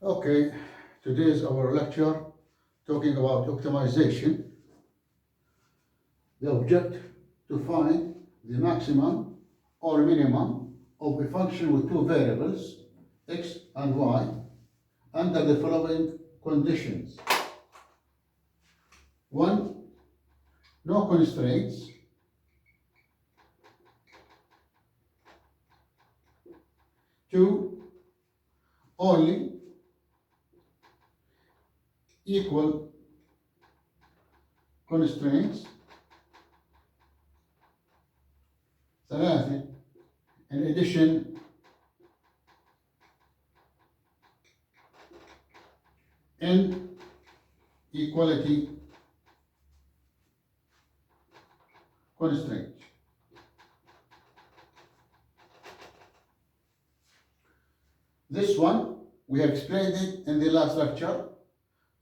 Okay, today is our lecture talking about optimization. The object to find the maximum or minimum of a function with two variables, x and y, under the following conditions. 1. No constraints. 2. Only equal constraints. 3. In addition, inequality constraint. This one, we have explained it in the last lecture.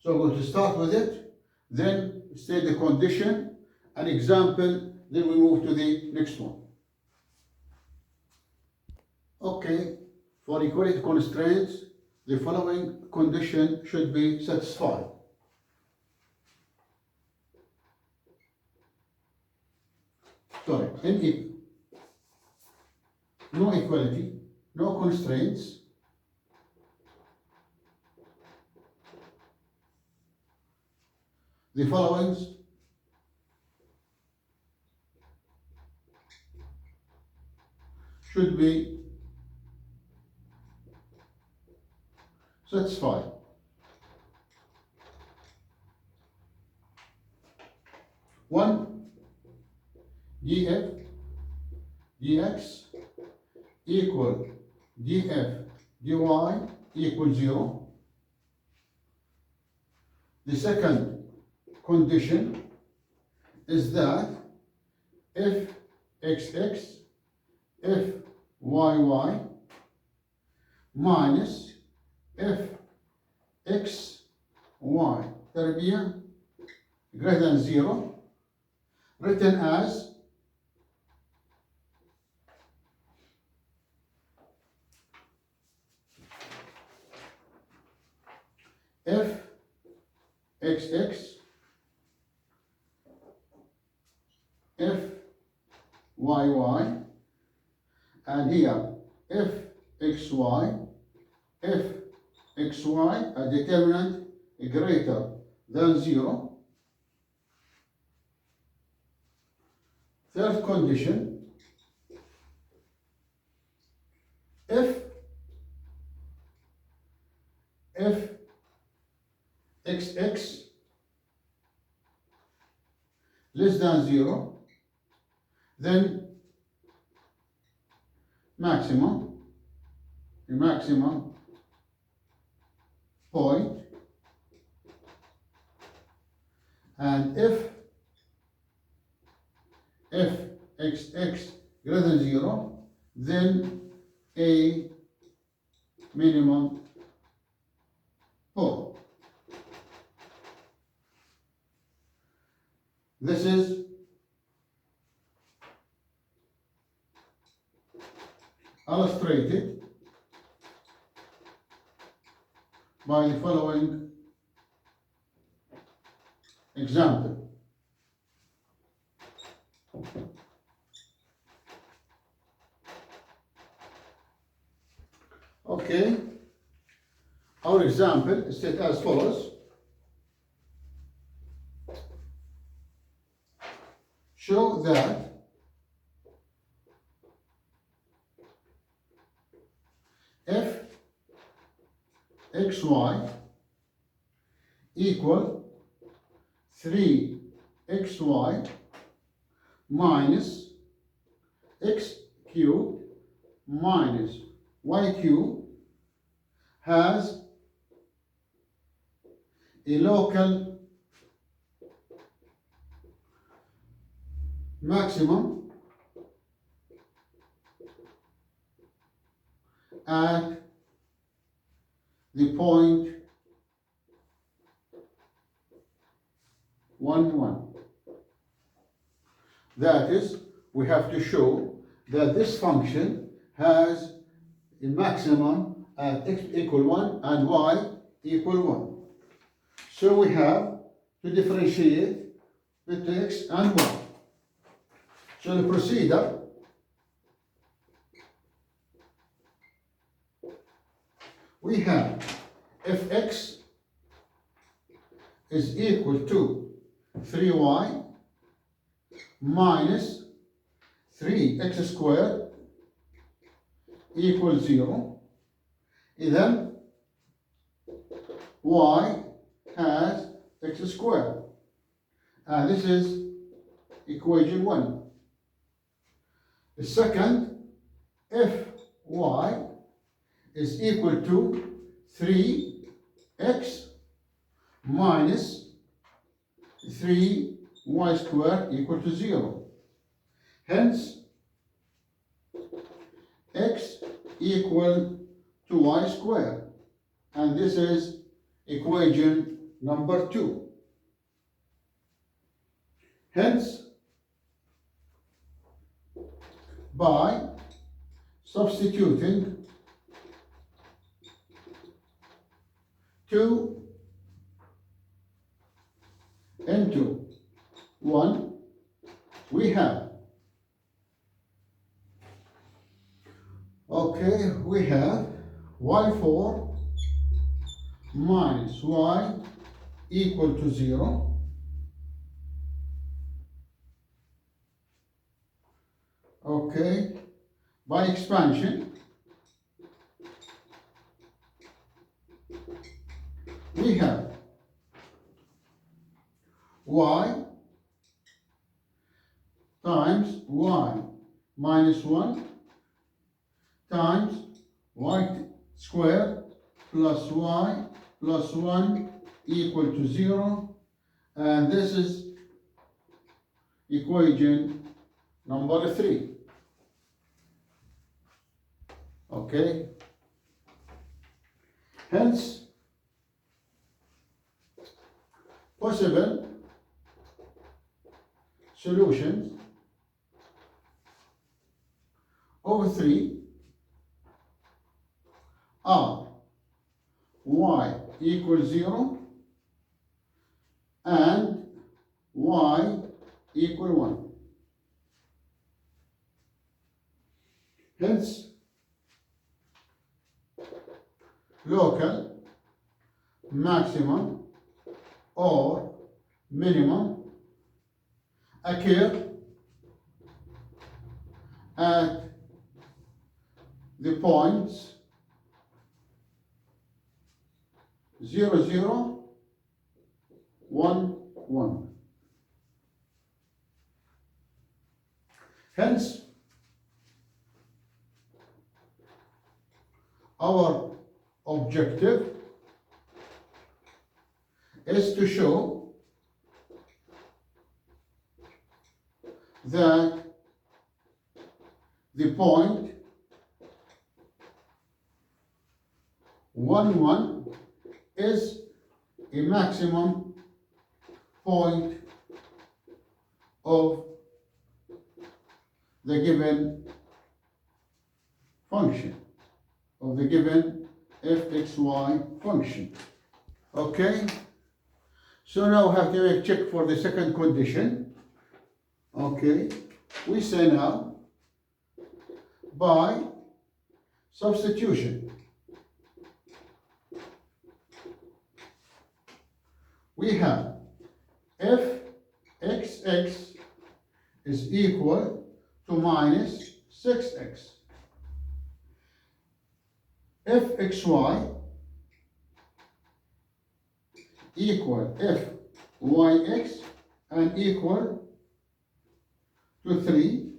So we're going to start with it, then state the condition, an example, then we move to the next one. Okay, for equality constraints, the following condition should be satisfied. Sorry, no equality, no constraints, the following should be satisfied. 1. df dx equal df dy equal 0. The second condition is that if xx f yy minus f x y تربيع greater than 0, written as f xx f yy, and here f xy f xy a determinant greater than 0. Third condition, if xx less than 0, then the maximum point, and if xx greater than 0, then a minimum point. This is illustrated by the following example. Okay, our example is set as follows. Show that f xy equal 3xy minus x cubed minus y cubed has a local maximum at the point 1, 1. That is, we have to show that this function has a maximum at x equal 1 and y equal 1. So we have to differentiate between x and y. So the procedure we have if x is equal to 3y minus 3x squared equals 0, then y has x squared. And this is equation 1. The second, if y is equal to 3x minus 3y squared equal to 0. Hence, x equal to y squared. And this is equation number 2. Hence, by substituting 2 into 1, we have, we have y4 minus y equal to 0. By expansion, we have y times y minus 1 times y squared plus y plus 1 equal to 0. And this is equation number 3. Hence, possible solutions of 3 are y equals 0 and y equal 1. Hence, local maximum or minimum occur at the points 0, 0, 1, 1. Hence, our objective is to show that the point 1, 1 is a maximum point of the given function, of the given fxy function. So now we have to make check for the second condition. We say now by substitution we have f xx is equal to minus 6x. F xy equal f yx and equal to 3,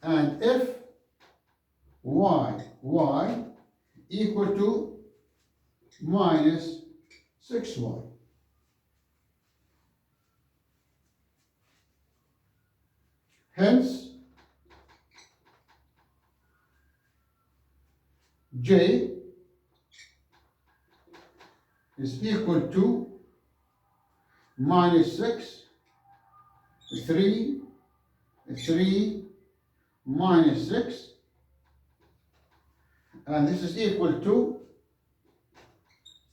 and f y equal to minus 6y. Hence, j is equal to minus 6, 3, minus 6, and this is equal to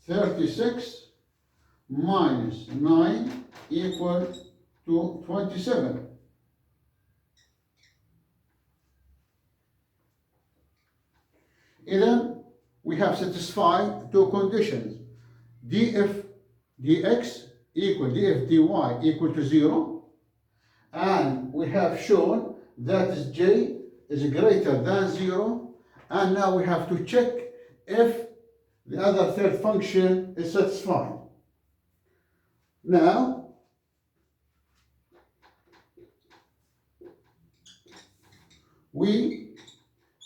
36 minus 9 equal to 27. Then we have satisfied two conditions. df dx equal df dy equal to 0, and we have shown that j is greater than 0, and now we have to check if the other third function is satisfied. Now we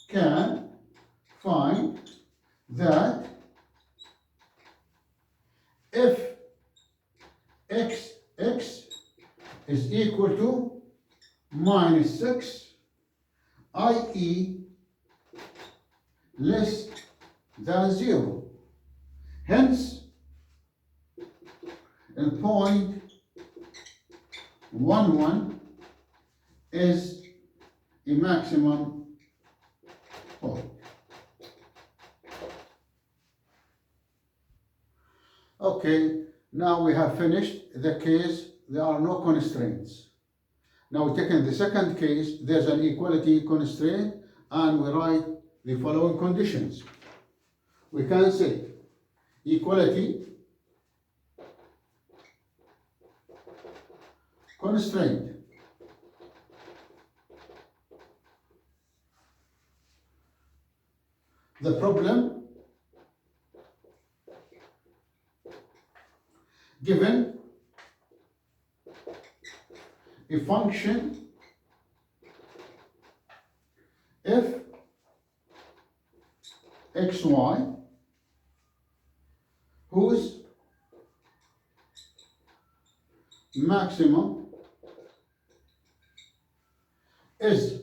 can find that if x is equal to minus 6, i.e. less than 0. Hence, in point 11 is a maximum point. Okay, now we have finished the case. There are no constraints. Now taking the second case, there's an equality constraint, and we write the following conditions. We can say equality constraint. The problem given a function f xy whose maximum is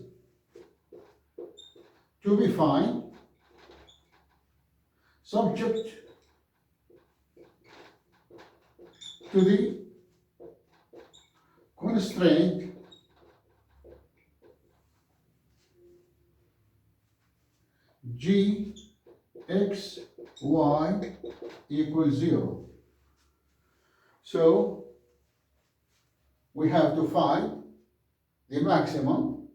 to be found subject to the constraint g x y equals 0. So we have to find the maximum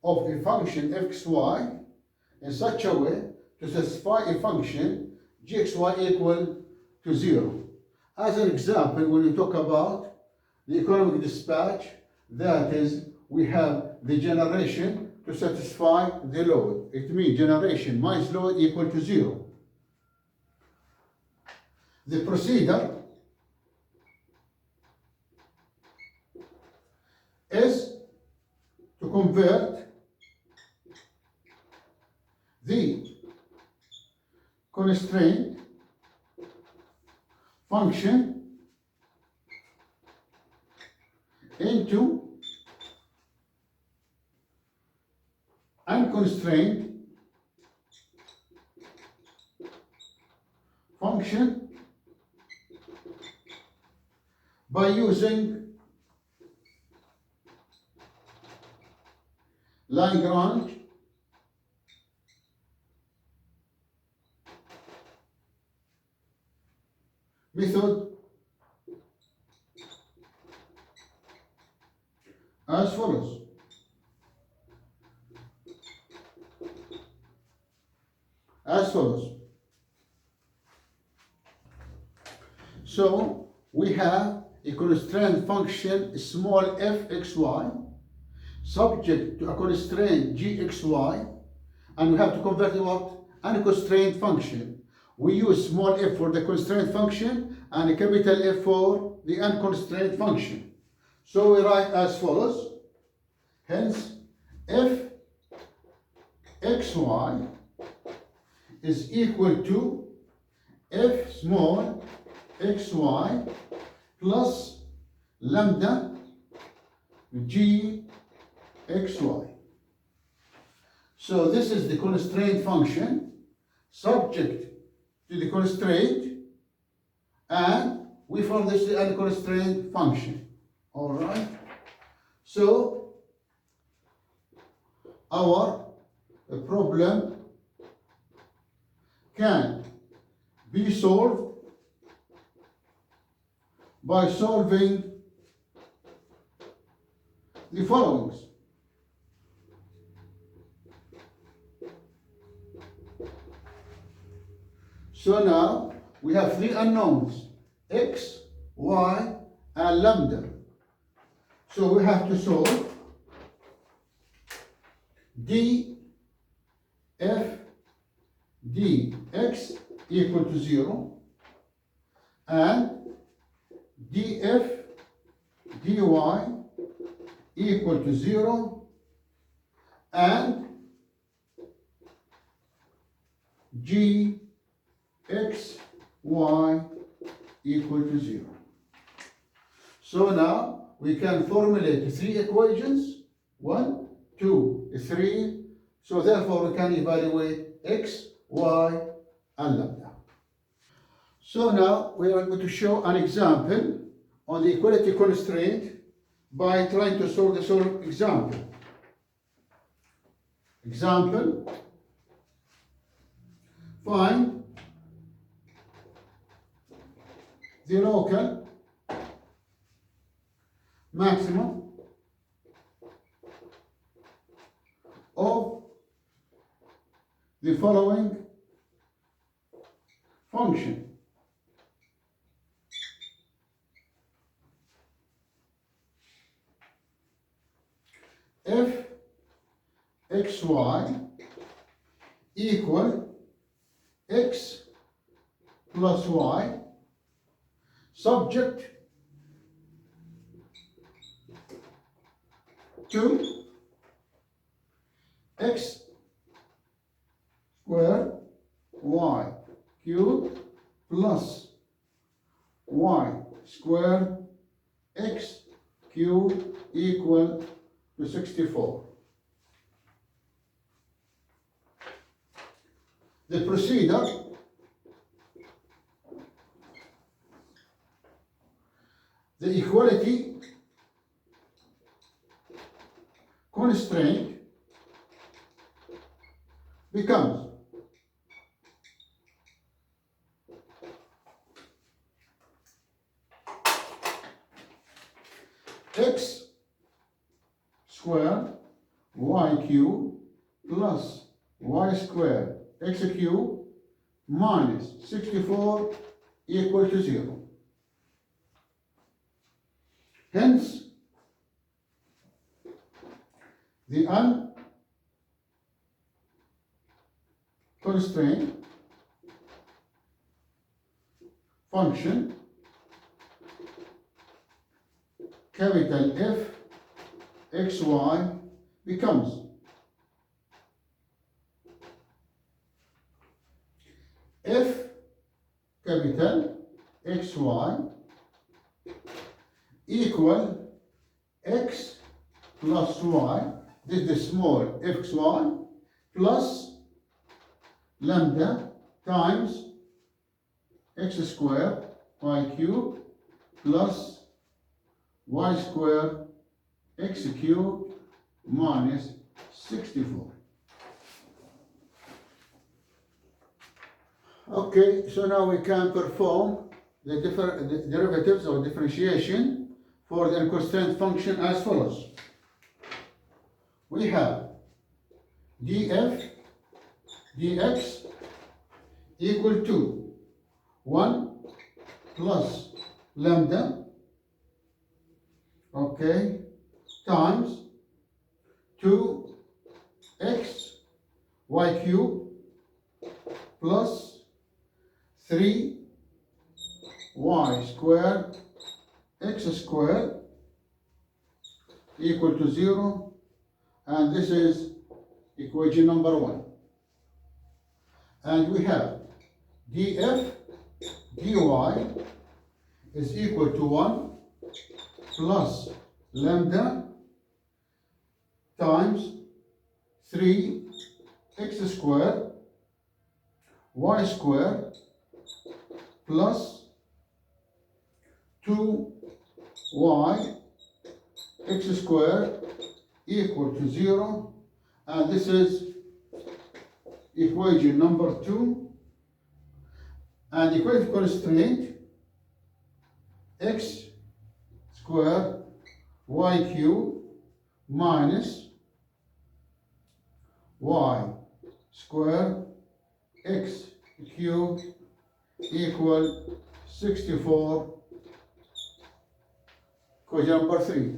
of a function fxy in such a way to satisfy a function gxy equal to 0. As an example, when we talk about the economic dispatch, that is, we have the generation to satisfy the load. It means generation minus load equal to 0. The procedure is to convert the constraint function into unconstrained function by using Lagrange method as follows. So we have a constraint function small f xy subject to a constraint g xy, and we have to convert it what? Unconstrained function. We use small f for the constraint function and a capital F for the unconstrained function. So we write as follows. Hence, f xy is equal to f small xy plus lambda g xy. So this is the constraint function subject to the constraint, and we form this the unconstrained function. All right. So our problem can be solved by solving the following. So now we have three unknowns, x, y, and lambda. So we have to solve d f dx equal to 0 and df dy equal to 0 and g x, y equal to 0. So now we can formulate three equations, 1, 2, 3. So therefore we can evaluate x, y, and lambda. So now we are going to show an example on the equality constraint by trying to solve the same example. Example, find the local maximum of the following function. F xy equal x plus y subject to x squared y cubed plus y squared x cubed equal to 64. The procedure the equality constraint becomes x squared y cubed plus y squared x cubed minus 64 equal to 0. Hence, the unconstrained function capital F xy becomes f capital xy equal x plus y, this is the small xy, plus lambda times x squared y cubed plus y squared x cubed minus 64. Okay, so now we can perform the derivatives or differentiation for the unconstrained function as follows. We have df dx equal to 1 plus lambda, okay, times 2x y cubed plus 3y squared x squared equal to 0, and this is equation number 1. And we have df dy is equal to 1 plus lambda times 3x squared y squared plus 2y x squared equal to 0, and this is equation number 2. and equality constraint x squared y cubed minus y squared x cubed equal 64. Equation number 3.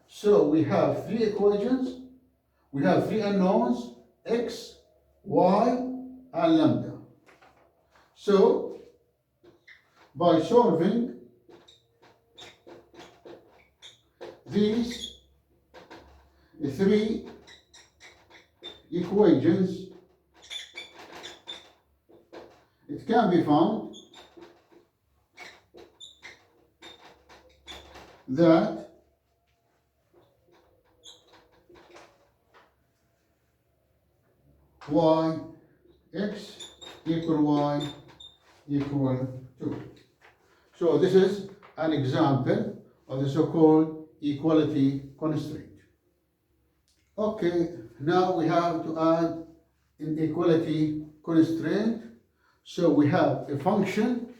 So we have three equations, we have three unknowns, x, y, and lambda. So by solving these three equations, it can be found that y x equal y equal 2. So this is an example of the so-called equality constraint. Okay, now we have to add an equality constraint. So we have a function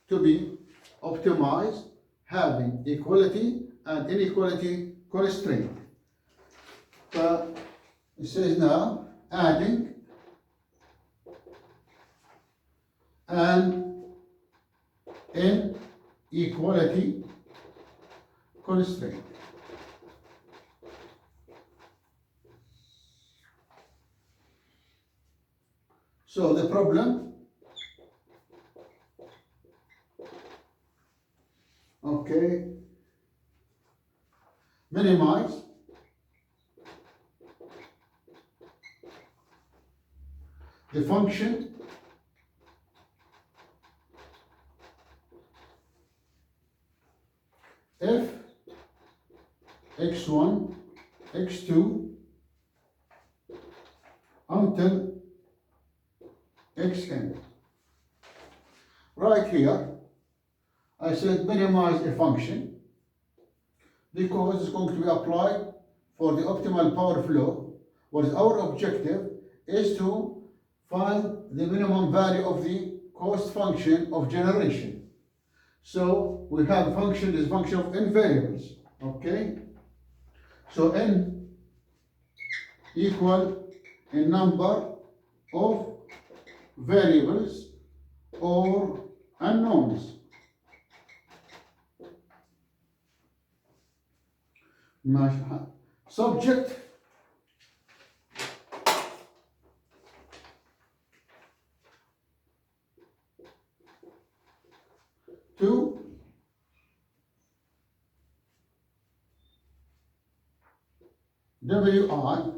to be optimized having equality and inequality constraint. So it says now adding an inequality constraint. So the problem, okay, minimize the function f x1, x2 until xn. Right here, I said minimize a function because it's going to be applied for the optimal power flow. What is our objective is to find the minimum value of the cost function of generation. So we have a function is a function of n variables, okay? So n equal a number of variables or unknowns. Subject to Wi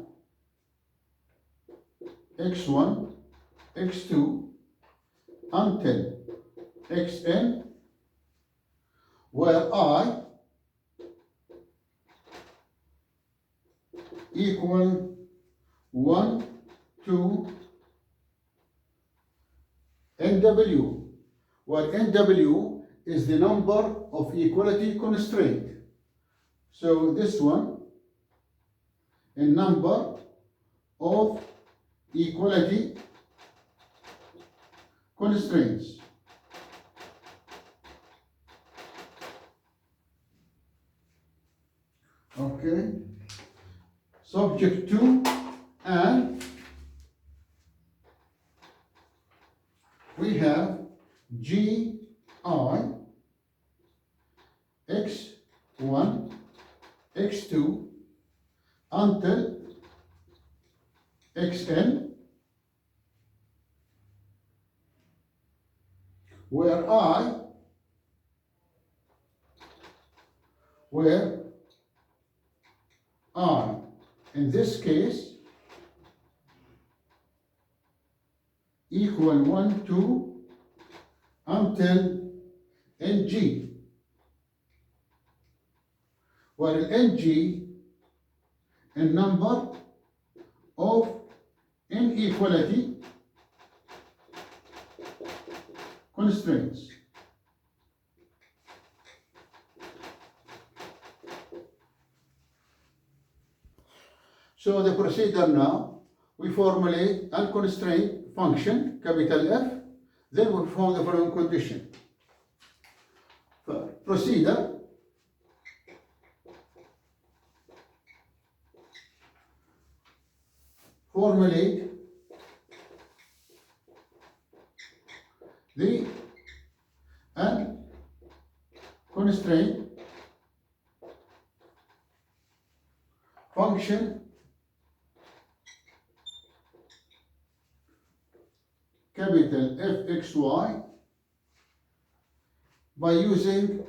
x1, x2 until xn, where I equal 1 to nw, where nw is the number of equality constraint. So this one, a number of equality constraints. Okay, subject to, and we have Gi x1, x2 until xn, where I in this case equal 1 to until ng, where ng a number of inequality constraints. So the procedure now, we formulate unconstrained function, capital F, Then we perform the following condition. Procedure. Formulate the constraint function capital Fxy by using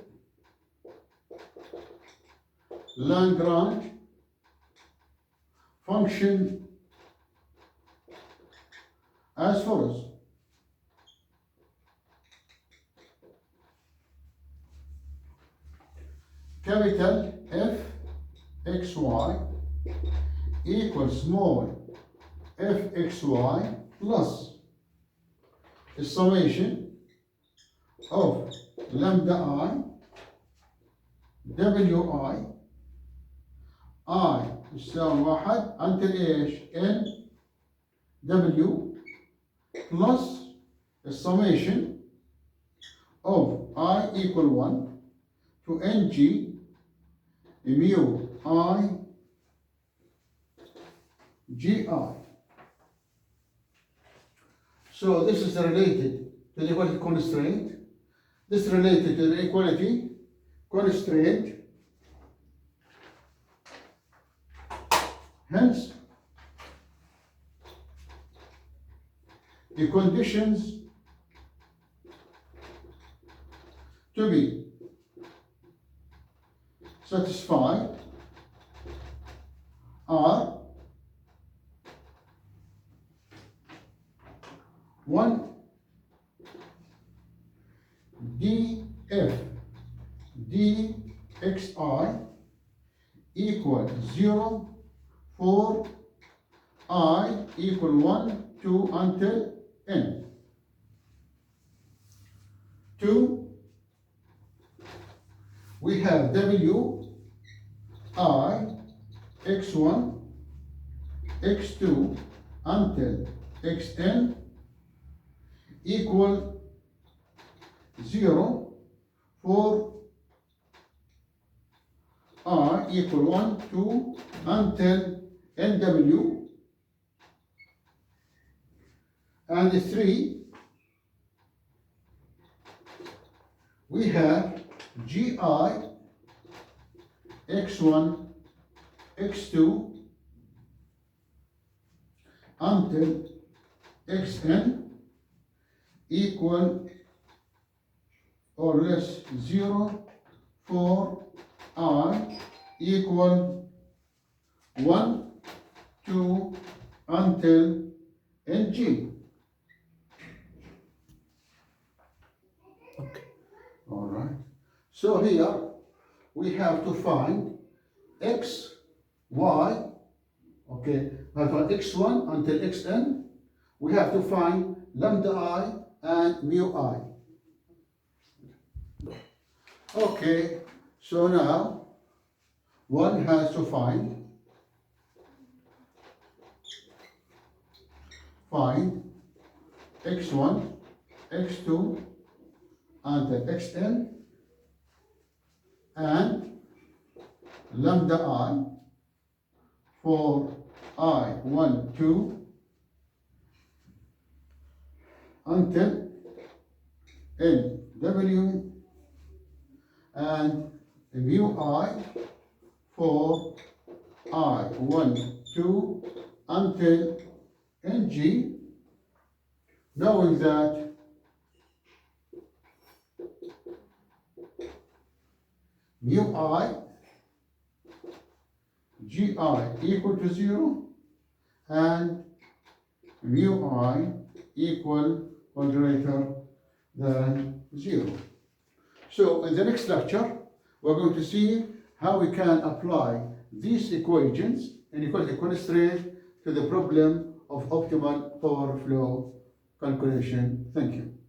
Lagrange function as follows. Capital Fxy equals small fxy plus the summation of lambda I wi يساوي واحد until ايش n w plus the summation of I equal 1 to ng mu I gi. So this is related to the equality constraint. This is related to the equality constraint. Hence, the conditions to be satisfied are 1. df dxi equal 0 for I equal 1 2 until n. 2. We have w I x1 x2 until xn equal 0 for I equal 1 2 until nw, and 3 we have gi x1 x2 until xn equal or less 0 for I equal 1 2 until ng. Okay. All right. So here we have to find x, y. Okay. From x1 until xn, we have to find lambda I and mu I. Okay. So now one has to find x1, x2 until xn and lambda I for I1 2 until nw and mu I for I1 2 until ng, knowing that mu I gi equal to 0 and mu I equal or greater than 0. So in the next lecture, we're going to see how we can apply these equations in equality constraint to the problem of optimal power flow calculation. Thank you.